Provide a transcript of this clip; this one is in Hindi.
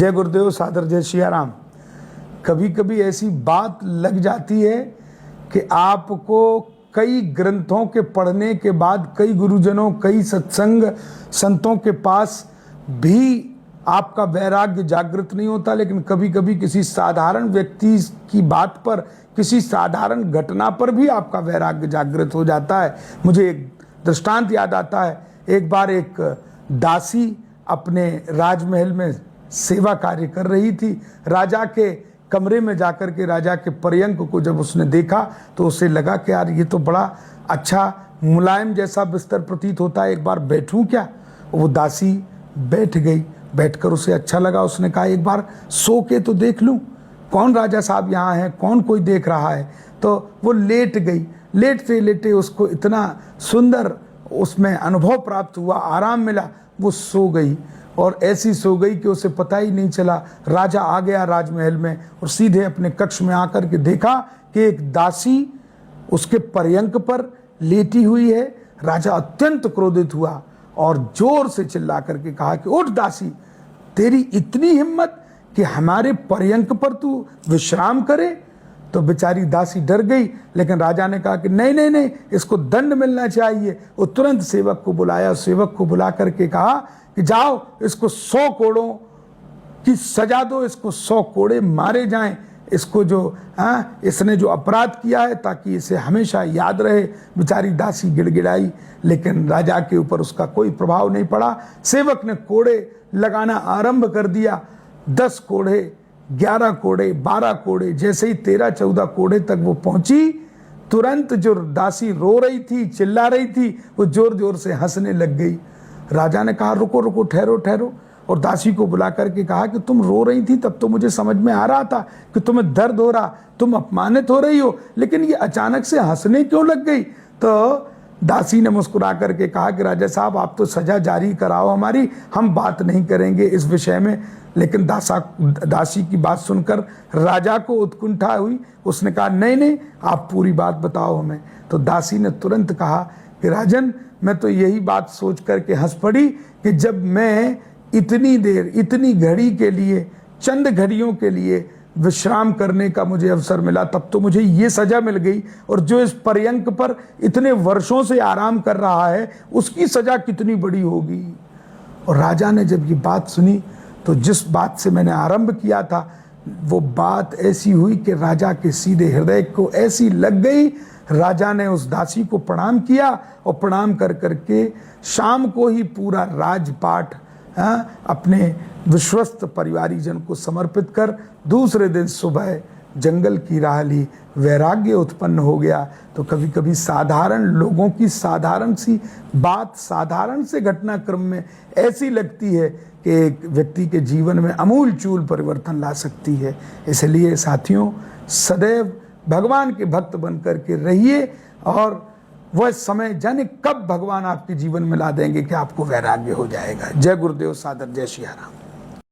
जय गुरुदेव, सादर जय सियाराम। कभी कभी ऐसी बात लग जाती है कि आपको कई ग्रंथों के पढ़ने के बाद, कई गुरुजनों, कई सत्संग संतों के पास भी आपका वैराग्य जागृत नहीं होता, लेकिन कभी कभी किसी साधारण व्यक्ति की बात पर, किसी साधारण घटना पर भी आपका वैराग्य जागृत हो जाता है। मुझे एक दृष्टांत याद आता है। एक बार एक दासी अपने राजमहल में सेवा कार्य कर रही थी। राजा के कमरे में जाकर के राजा के पर्यंक को जब उसने देखा तो उसे लगा कि यार ये तो बड़ा अच्छा मुलायम जैसा बिस्तर प्रतीत होता है, एक बार बैठूं क्या। वो दासी बैठ गई। बैठकर उसे अच्छा लगा। उसने कहा एक बार सो के तो देख लूं, कौन राजा साहब यहाँ हैं, कौन कोई देख रहा है। तो वो लेट गई। लेटते लेटे उसको इतना सुंदर उसमें अनुभव प्राप्त हुआ, आराम मिला, वो सो गई। और ऐसी सो गई कि उसे पता ही नहीं चला। राजा आ गया राजमहल में और सीधे अपने कक्ष में आकर के देखा कि एक दासी उसके पर्यंक पर लेटी हुई है। राजा अत्यंत क्रोधित हुआ और जोर से चिल्ला करके कहा कि उठ दासी, तेरी इतनी हिम्मत कि हमारे पर्यंक पर तू विश्राम करे। तो बेचारी दासी डर गई, लेकिन राजा ने कहा कि नहीं नहीं नहीं, इसको दंड मिलना चाहिए। वो तुरंत सेवक को बुलाया। सेवक को बुला करके कहा कि जाओ इसको 100 कोड़ों की सजा दो, इसको 100 कोड़े मारे जाएं, इसको जो इसने जो अपराध किया है, ताकि इसे हमेशा याद रहे। बेचारी दासी गिड़गिड़ाई, लेकिन राजा के ऊपर उसका कोई प्रभाव नहीं पड़ा। सेवक ने कोड़े लगाना आरंभ कर दिया। 10 कोड़े, 11 कोड़े, 12 कोड़े, जैसे ही 13-14 कोड़े तक वो पहुंची, तुरंत जो दासी रो रही थी, चिल्ला रही थी, वो जोर जोर से हंसने लग गई। राजा ने कहा रुको रुको, ठहरो ठहरो, और दासी को बुला करके कहा कि तुम रो रही थी तब तो मुझे समझ में आ रहा था कि तुम्हें दर्द हो रहा, तुम अपमानित हो रही हो, लेकिन ये अचानक से हंसने क्यों लग गई। तो दासी ने मुस्कुरा करके कहा कि राजा साहब आप तो सजा जारी कराओ हमारी, हम बात नहीं करेंगे इस विषय में। लेकिन दासी की बात सुनकर राजा को उत्कंठा हुई। उसने कहा नहीं नहीं, आप पूरी बात बताओ हमें। तो दासी ने तुरंत कहा कि राजन, मैं तो यही बात सोच करके हंस पड़ी कि जब मैं इतनी देर, इतनी घड़ी के लिए, चंद घड़ियों के लिए विश्राम करने का मुझे अवसर मिला, तब तो मुझे ये सजा मिल गई, और जो इस पर्यंक पर इतने वर्षों से आराम कर रहा है उसकी सजा कितनी बड़ी होगी। और राजा ने जब ये बात सुनी तो जिस बात से मैंने आरंभ किया था, वो बात ऐसी हुई कि राजा के सीधे हृदय को ऐसी लग गई। राजा ने उस दासी को प्रणाम किया और प्रणाम कर करके शाम को ही पूरा राजपाट अपने विश्वस्त परिवारीजन को समर्पित कर दूसरे दिन सुबह जंगल की राह ली। वैराग्य उत्पन्न हो गया। तो कभी कभी साधारण लोगों की साधारण सी बात, साधारण से घटनाक्रम में ऐसी लगती है कि एक व्यक्ति के जीवन में अमूल चूल परिवर्तन ला सकती है। इसलिए साथियों, सदैव भगवान के भक्त बन करके रहिए, और वह समय जाने कब भगवान आपके जीवन में ला देंगे कि आपको वैराग्य हो जाएगा। जय गुरुदेव, सादर जय सियाराम।